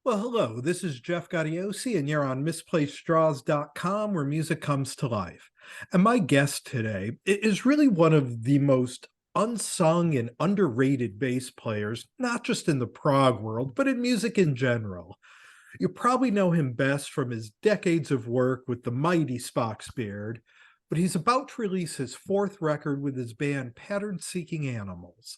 Well, hello, this is Jeff Gaudiosi, and you're on misplacedstraws.com where music comes to life. And my guest today is really one of the most unsung and underrated bass players, not just in the prog world, but in music in general. You probably know him best from his decades of work with the mighty Spock's Beard, but he's about to release his fourth record with his band Pattern Seeking Animals.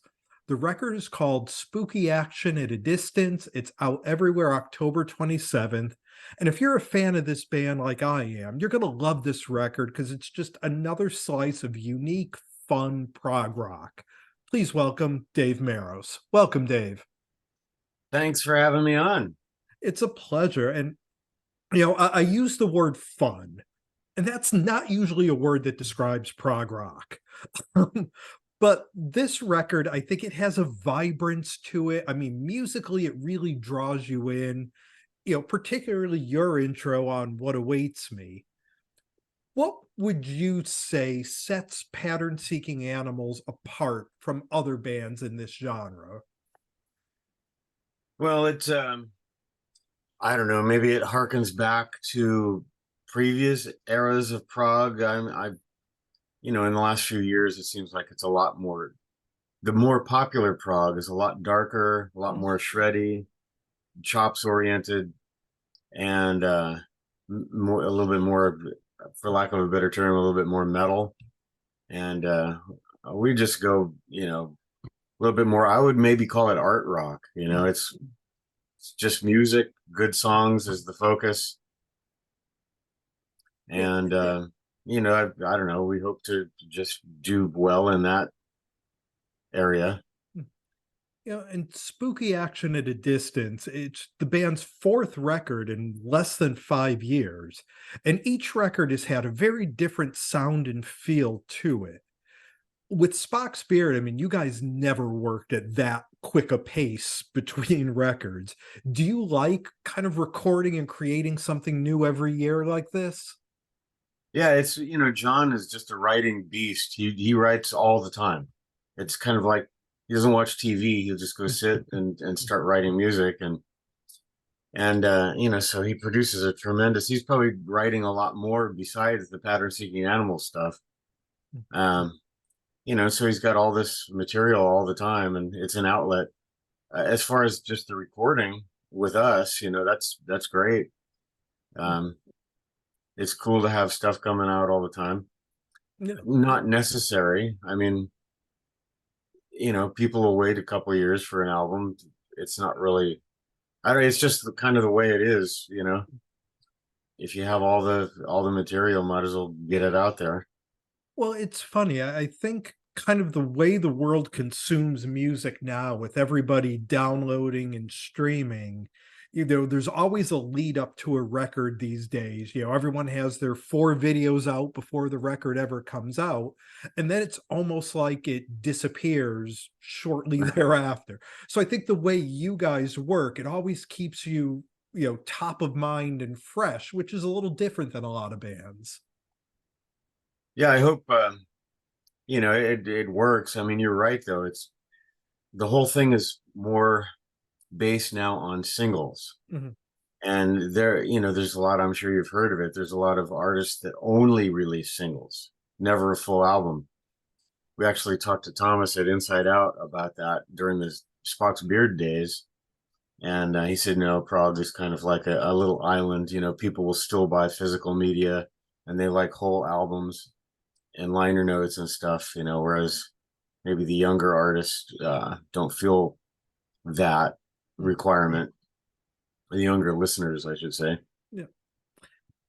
The record is called Spooky Action at a Distance. It's out everywhere October 27th. And if you're a fan of this band like I am, you're going to love this record because it's just another slice of unique, fun prog rock. Please welcome Dave Meros. Welcome, Dave. Thanks for having me on. It's a pleasure. And, I use the word fun, and that's not usually a word that describes prog rock. But this record, I think it has a vibrance to it. I mean, musically, it really draws you in, particularly your intro on What Awaits Me. What would you say sets Pattern Seeking Animals apart from other bands in this genre? Well, I don't know, maybe it harkens back to previous eras of prog. In the last few years, it seems like it's a lot more, the more popular prog is a lot darker, a lot more shreddy, chops oriented, and a little bit more, for lack of a better term, a little bit more metal. And we just go, a little bit more, I would maybe call it art rock. It's just music, good songs is the focus. Well, And, I don't know, we hope to just do well in that area. and Spooky Action at a Distance, it's the band's fourth record in less than 5 years. And each record has had a very different sound and feel to it. With Spock Spirit, I mean, you guys never worked at that quick a pace between records. Do you like kind of recording and creating something new every year like this? Yeah, John is just a writing beast. He writes all the time. It's kind of like he doesn't watch TV. He'll just go sit and start writing music and so he produces a tremendous. He's probably writing a lot more besides the pattern seeking animal stuff. Um, so he's got all this material all the time, and it's an outlet. As far as just the recording with us, that's great. Um, it's cool to have stuff coming out all the time. Yeah. Not necessary. I mean, people will wait a couple of years for an album. It's not really. I don't. It's just kind of the way it is. If you have all the material, might as well get it out there. Well, it's funny. I think kind of the way the world consumes music now, with everybody downloading and streaming, there's always a lead up to a record these days. Everyone has their four videos out before the record ever comes out. And then it's almost like it disappears shortly thereafter. So I think the way you guys work, it always keeps you, top of mind and fresh, which is a little different than a lot of bands. Yeah, I hope it works. I mean, you're right though. It's the whole thing is more based now on singles. Mhm. And there's a lot, I'm sure you've heard of it. There's a lot of artists that only release singles, never a full album. We actually talked to Thomas at Inside Out about that during the Spock's Beard days. And he said, no, Prague is kind of like a little island. People will still buy physical media and they like whole albums and liner notes and stuff, whereas maybe the younger artists don't feel that requirement. The younger listeners, I should say. Yeah.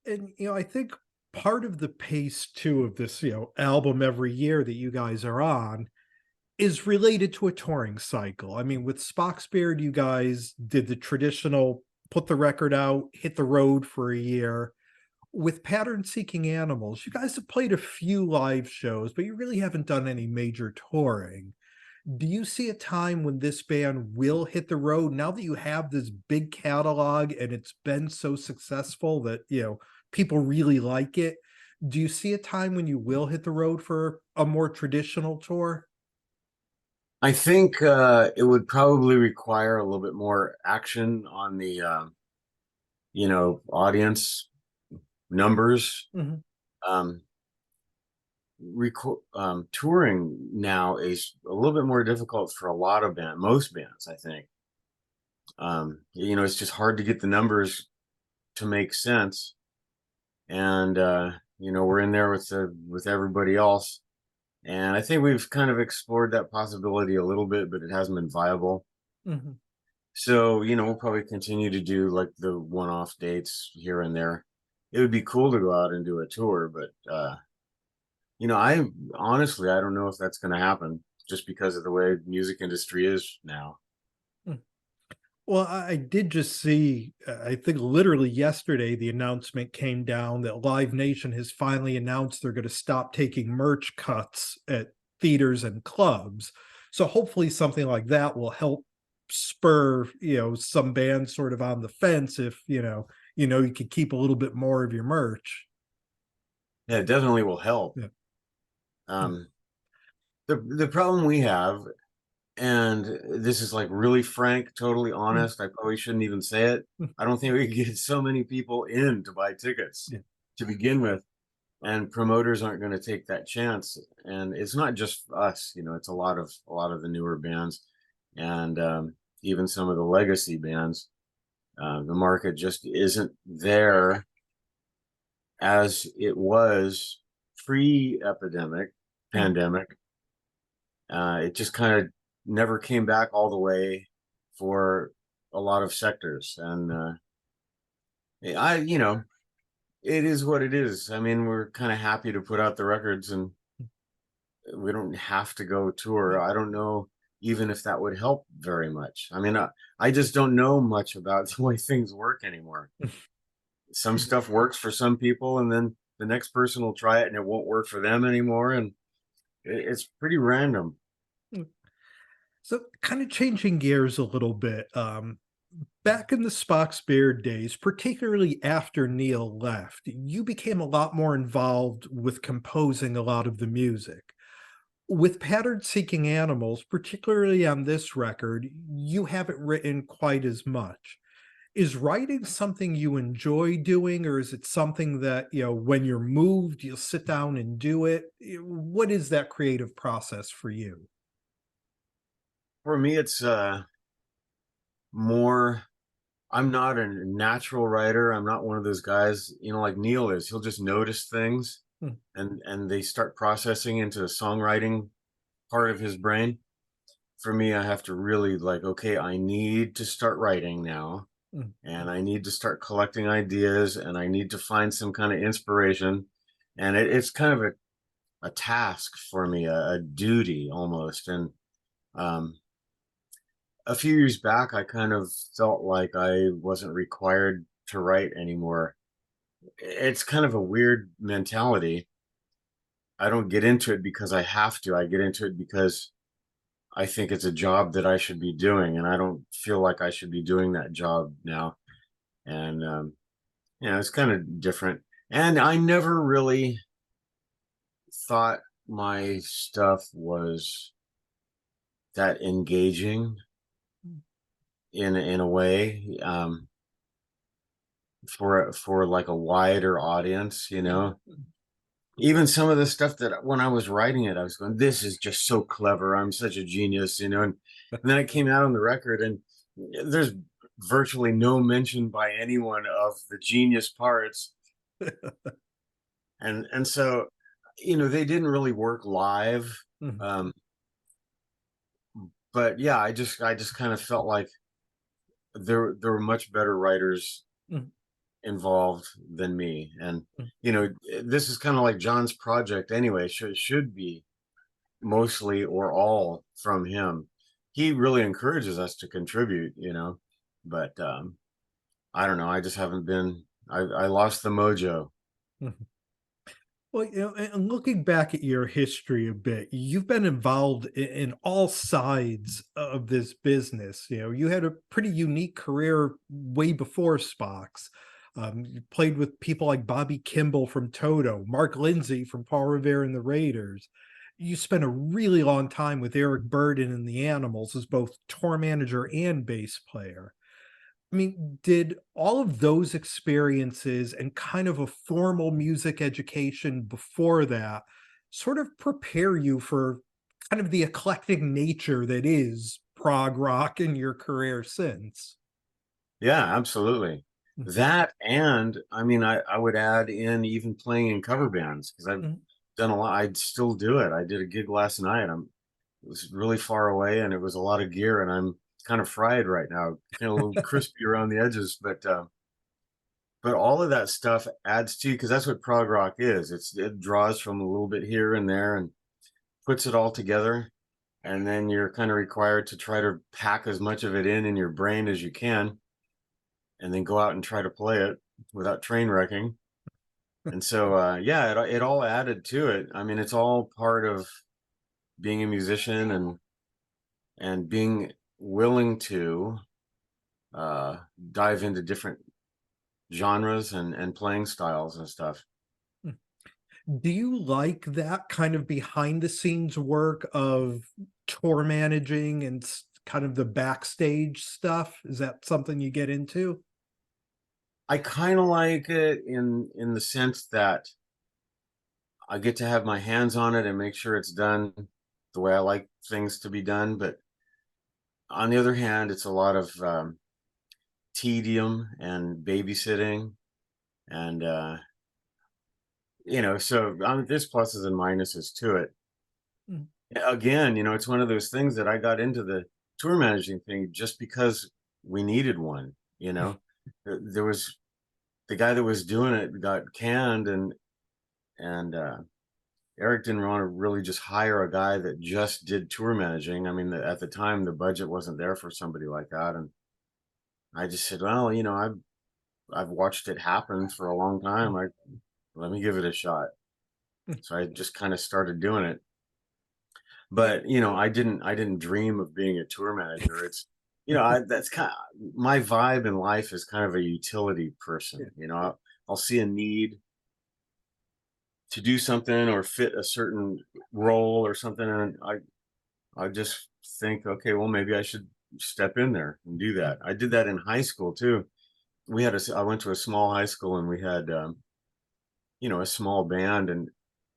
And I think part of the pace too of this, album every year that you guys are on is related to a touring cycle. I mean, with Spock's Beard, you guys did the traditional put the record out, hit the road for a year. With Pattern Seeking Animals, you guys have played a few live shows, but you really haven't done any major touring. Do you see a time when this band will hit the road now that you have this big catalog and it's been so successful that, people really like it? Do you see a time when you will hit the road for a more traditional tour? I think it would probably require a little bit more action on the audience numbers. Mhm. Um, touring now is a little bit more difficult for a lot of most bands, I think. It's just hard to get the numbers to make sense, and we're in there with everybody else, and I think we've kind of explored that possibility a little bit, but it hasn't been viable. Mhm. So, we'll probably continue to do like the one-off dates here and there. It would be cool to go out and do a tour, but I honestly I don't know if that's going to happen just because of the way the music industry is now. Mm. Well, I did just see, I think literally yesterday, the announcement came down that Live Nation has finally announced they're going to stop taking merch cuts at theaters and clubs. So hopefully something like that will help spur, some bands sort of on the fence if, you could keep a little bit more of your merch. Yeah, it definitely will help. Yeah. Mm, Um, the problem we have, and this is like really frank, totally mm, honest. I probably shouldn't even say it. mm. I don't think we can get so many people in to buy tickets Yeah. to begin with, and promoters aren't going to take that chance. And it's not just us, it's a lot of the newer bands, and even some of the legacy bands. The market just isn't there as it was pre-epidemic, Mm. pandemic. It just kind of never came back all the way for a lot of sectors, and it is what it is. I mean, we're kind of happy to put out the records, and we don't have to go Yeah. tour. I don't know even if that would help very much. I mean, I just don't know much about the way things work anymore. Some stuff works for some people, and then the next person will try it and it won't work for them anymore, and it's pretty random. Mm. So kind of changing gears a little bit. Back in the Spock's Beard days, particularly after Neil left, you became a lot more involved with composing a lot of the music. With Pattern Seeking Animals, particularly on this record, you haven't written quite as much. Is writing something you enjoy doing, or is it something that, when you're moved, you'll sit down and do it? What is that creative process for you? For me, it's more. I'm not a natural writer. I'm not one of those guys, like Neil is. He'll just notice things, Mm, and they start processing into the songwriting part of his brain. For me, I have to really like, okay, I need to start writing now, mm, and I need to start collecting ideas, and I need to find some kind of inspiration. And it's kind of a task for me, a duty almost. And um, a few years back, I kind of felt like I wasn't required to write anymore. It's kind of a weird mentality. I don't get into it because I have to. I get into it because I think it's a job that I should be doing, and I don't feel like I should be doing that job now. And it's kind of different. And I never really thought my stuff was that engaging mm, in a way, for like a wider audience. mm, mm. Even some of the stuff that when I was writing it, I was going, "This is just so clever. I'm such a genius," and then it came out on the record, and there's virtually no mention by anyone of the genius parts, and so they didn't really work live. Mhm, Um, but yeah, I just kind of felt like there were much better writers mm, involved than me, and mm. this is kind of like John's project anyway. Should be mostly or all from him. He really encourages us to contribute, but I don't know. I just haven't been. I lost the mojo. Mhm. Well, and looking back at your history a bit, you've been involved in all sides of this business. You had a pretty unique career way before Spock's. You played with people like Bobby Kimball from Toto, Mark Lindsay from Paul Revere and the Raiders. You spent a really long time with Eric Burden and the Animals as both tour manager and bass player. I mean, did all of those experiences and kind of a formal music education before that sort of prepare you for kind of the eclectic nature that is prog rock in your career since? Yeah, absolutely. That, and I mean, I would add in even playing in cover bands, because I've Mhm. done a lot. I'd still do it. I did a gig last night. It was really far away and it was a lot of gear, and I'm kind of fried right now, kind of a little crispy around the edges, but all of that stuff adds to, because that's what prog rock is. It draws from a little bit here and there and puts it all together, and then you're kind of required to try to pack as much of it in your brain as you can, and then go out and try to play it without train wrecking. And so, yeah, it all added to it. I mean, it's all part of being a musician, and being willing to uh, dive into different genres and playing styles and stuff. Do you like that kind of behind the scenes work of tour managing and kind of the backstage stuff? Is that something you get into? I kind of like it in the sense that I get to have my hands on it and make sure it's done the way I like things to be done. But on the other hand, it's a lot of tedium and babysitting, and so I mean, there's pluses and minuses to it. Mm. Again, it's one of those things that I got into the tour managing thing just because we needed one. There was the guy that was doing it got canned, and Eric didn't want to really just hire a guy that just did tour managing. I mean, at the time, the budget wasn't there for somebody like that, and I just said, well, I've watched it happen for a long time. Let me give it a shot. So I just kind of started doing it. But I didn't dream of being a tour manager. It's that's kind of my vibe in life, is kind of a utility Yeah. person. I'll see a need to do something or fit a certain role or something, and I just think, okay, well, maybe I should step in there and do that. I did that in high school too. I went to a small high school, and we had a small band, and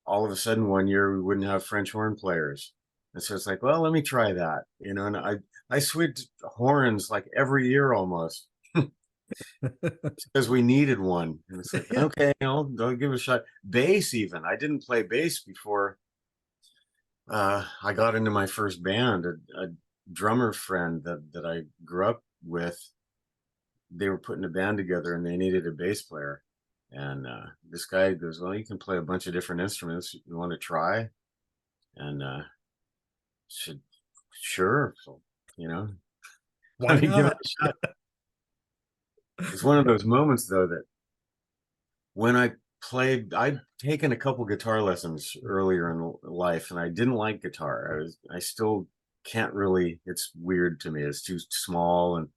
all of a sudden one year we wouldn't have French horn players. And so it's like, well, let me try that, and I switched horns like every year almost, because we needed one. And it's like, Yeah. okay, I'll give it a shot. Bass, even. I didn't play bass before I got into my first band. A drummer friend that I grew up with, they were putting a band together and they needed a bass player. And this guy goes, well, you can play a bunch of different instruments. You want to try? And said, sure. So, Why let me give it not? a shot. It's one of those moments, though, that when I played, I'd taken a couple guitar lessons earlier in life, and I didn't like guitar. I still can't really. It's weird to me. It's too small, and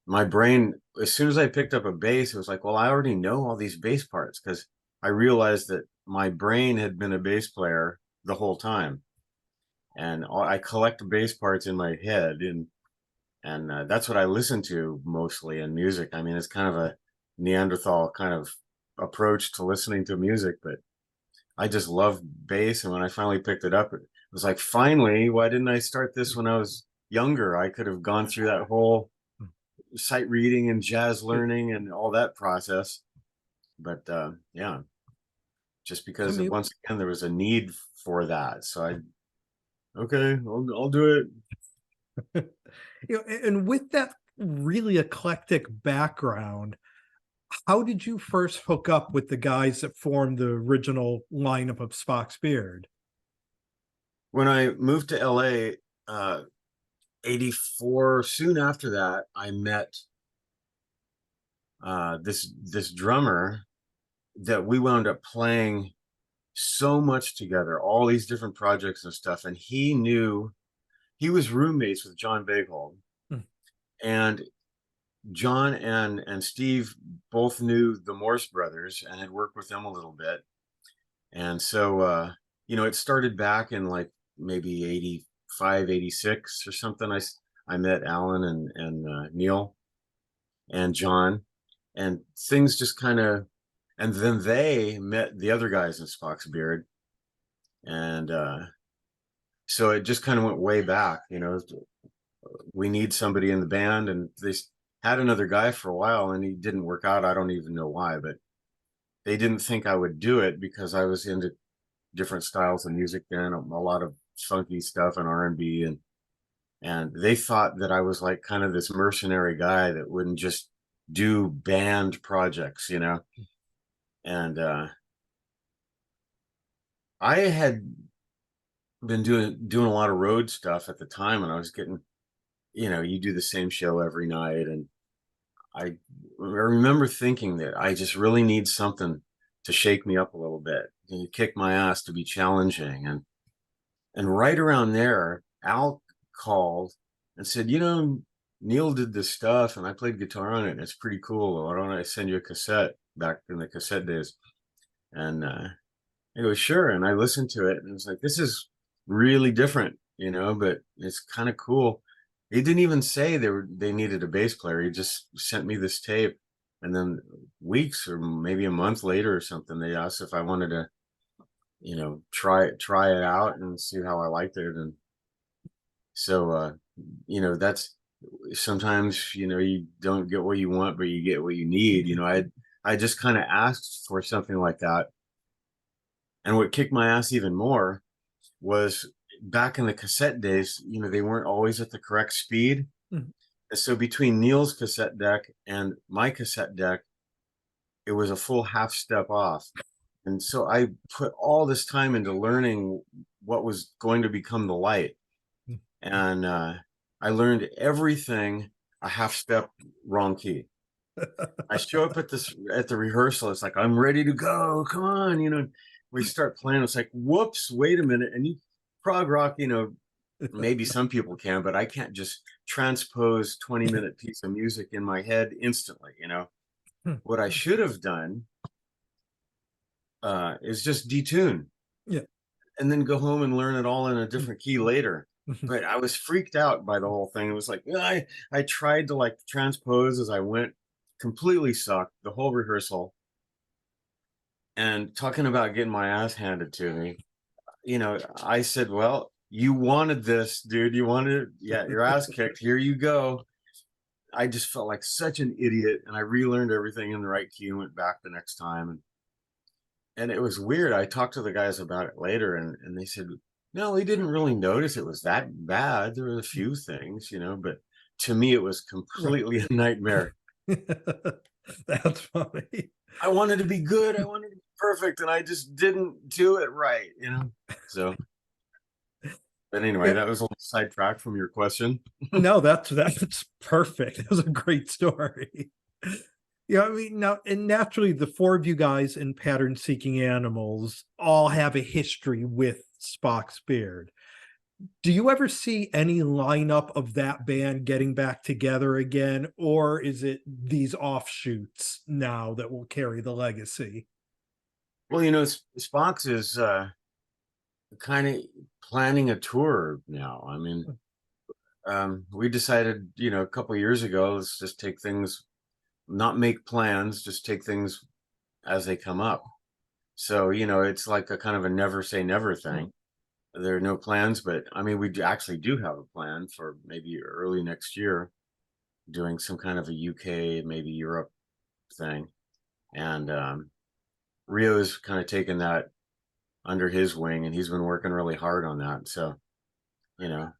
my brain. As soon as I picked up a bass, it was like, well, I already know all these bass parts, because I realized that my brain had been a bass player the whole time, and I collect bass parts in my head, and that's what I listen to mostly in music. I mean, it's kind of a Neanderthal kind of approach to listening to music, but I just love bass. And when I finally picked it up, it was like, finally, why didn't I start this when I was younger? I could have gone through that whole sight reading and jazz learning and all that process. But yeah, just So because maybe once again there was a need for that, so okay, I'll do it. and with that really eclectic background, how did you first hook up with the guys that formed the original lineup of Spock's Beard? When I moved to LA, 84, soon after that, I met this drummer that we wound up playing so much together, all these different projects and stuff. And he was roommates with John Baghold, Hmm. and John and Steve both knew the Morse brothers and had worked with them a little bit. And so it started back in like maybe 85, 86 or something. I met Alan and Neil and John, and things just kind of, and then they met the other guys in Spock's Beard. And so it just kind of went way back, we need somebody in the band, and they had another guy for a while and he didn't work out. I don't even know why, but they didn't think I would do it because I was into different styles of music then, a lot of funky stuff and R&B, and they thought that I was like kind of this mercenary guy that wouldn't just do band projects, and I had been doing a lot of road stuff at the time, and I was getting, you do the same show every night, and I remember thinking that I just really need something to shake me up a little bit, kick my ass, to be challenging. And right around there, Al called and said, Neil did this stuff and I played guitar on it and it's pretty cool. Why don't I send you a cassette, back in the cassette days? And I go, sure. And I listened to it and it was like, this is really different, but it's kind of cool. He didn't even say they needed a bass player. He just sent me this tape. And then weeks or maybe a month later or something, they asked if I wanted to, try it out and see how I liked it. And so, that's sometimes, you don't get what you want, but you get what you need. I just kind of asked for something like that. And what kicked my ass even more was back in the cassette days, they weren't always at the correct speed. Mhm. So between Neil's cassette deck and my cassette deck, it was a full half step off. And so I put all this time into learning what was going to become the light. And I learned everything a half step wrong key. I show up at the rehearsal. It's like, I'm ready to go. Come on, we start playing. It's like, whoops, wait a minute. And you prog rock, maybe some people can, but I can't just transpose 20-minute piece of music in my head instantly. What I should have done is just detune Yeah. and then go home and learn it all in a different key later. But I was freaked out by the whole thing. It was like, I tried to like transpose as I went, completely sucked the whole rehearsal. And talking about getting my ass handed to me, I said, well, you wanted this, dude. You wanted it. Yeah, your ass kicked. Here you go. I just felt like such an idiot. And I relearned everything in the right key and went back the next time. And it was weird. I talked to the guys about it later, and they said, no, we didn't really notice it was that bad. There were a few things, but to me, it was Right. completely a nightmare. That's funny. I wanted to be good. I wanted to be perfect, and I just didn't do it right. So, but anyway, Yeah. that was a little sidetrack from your question. No, that's perfect. That was a great story. Yeah, I mean, now and naturally, the four of you guys in Pattern Seeking Animals all have a history with Spock's Beard. Do you ever see any lineup of that band getting back together again, or is it these offshoots now that will carry the legacy? Well, Spock's is kind of planning a tour now. I mean, we decided, a couple of years ago, let's just take things, not make plans, just take things as they come up. So, it's like a kind of a never say never thing. There are no plans, but I mean, actually do have a plan for maybe early next year, doing some kind of a UK, maybe Europe thing. And Rio's kind of taken that under his wing, and he's been working really hard on that. So, you know,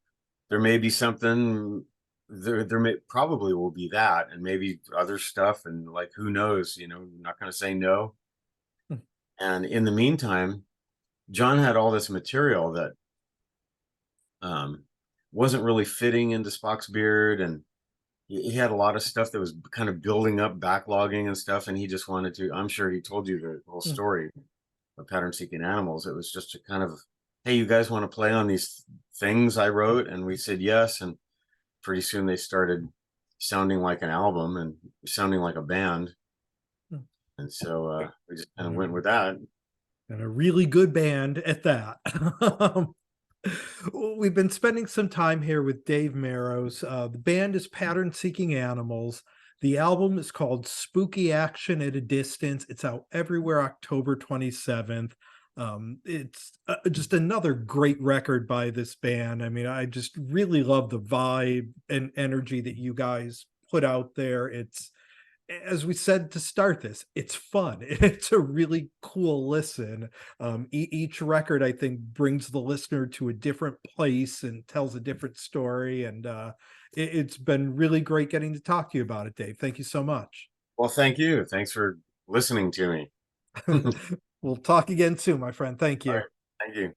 there may be something there may probably will be that, and maybe other stuff, and like who knows, I'm not going to say no. And in the meantime, John had all this material that um, wasn't really fitting into Spock's Beard, and he had a lot of stuff that was kind of building up, backlogging and stuff, and he just wanted to. I'm sure he told you the whole story of Pattern Seeking Animals. It was just a kind of, hey, you guys want to play on these things I wrote? And we said yes, and pretty soon they started sounding like an album and sounding like a band, and so we just kind of went with that. and a really good band at that. Um, we've been spending some time here with Dave Meros. The band is Pattern Seeking Animals. The album is called Spooky Action at a Distance. It's out everywhere October 27th. It's just another great record by this band. I mean, I just really love the vibe and energy that you guys put out there. It's, as we said to start this, it's fun. It's a really cool listen. Each record, I think, brings the listener to a different place and tells a different story. And it's been really great getting to talk to you about it, Dave. Thank you so much. Well, thank you. Thanks for listening to me. All We'll talk again soon, my friend. Thank right. you. Thank you.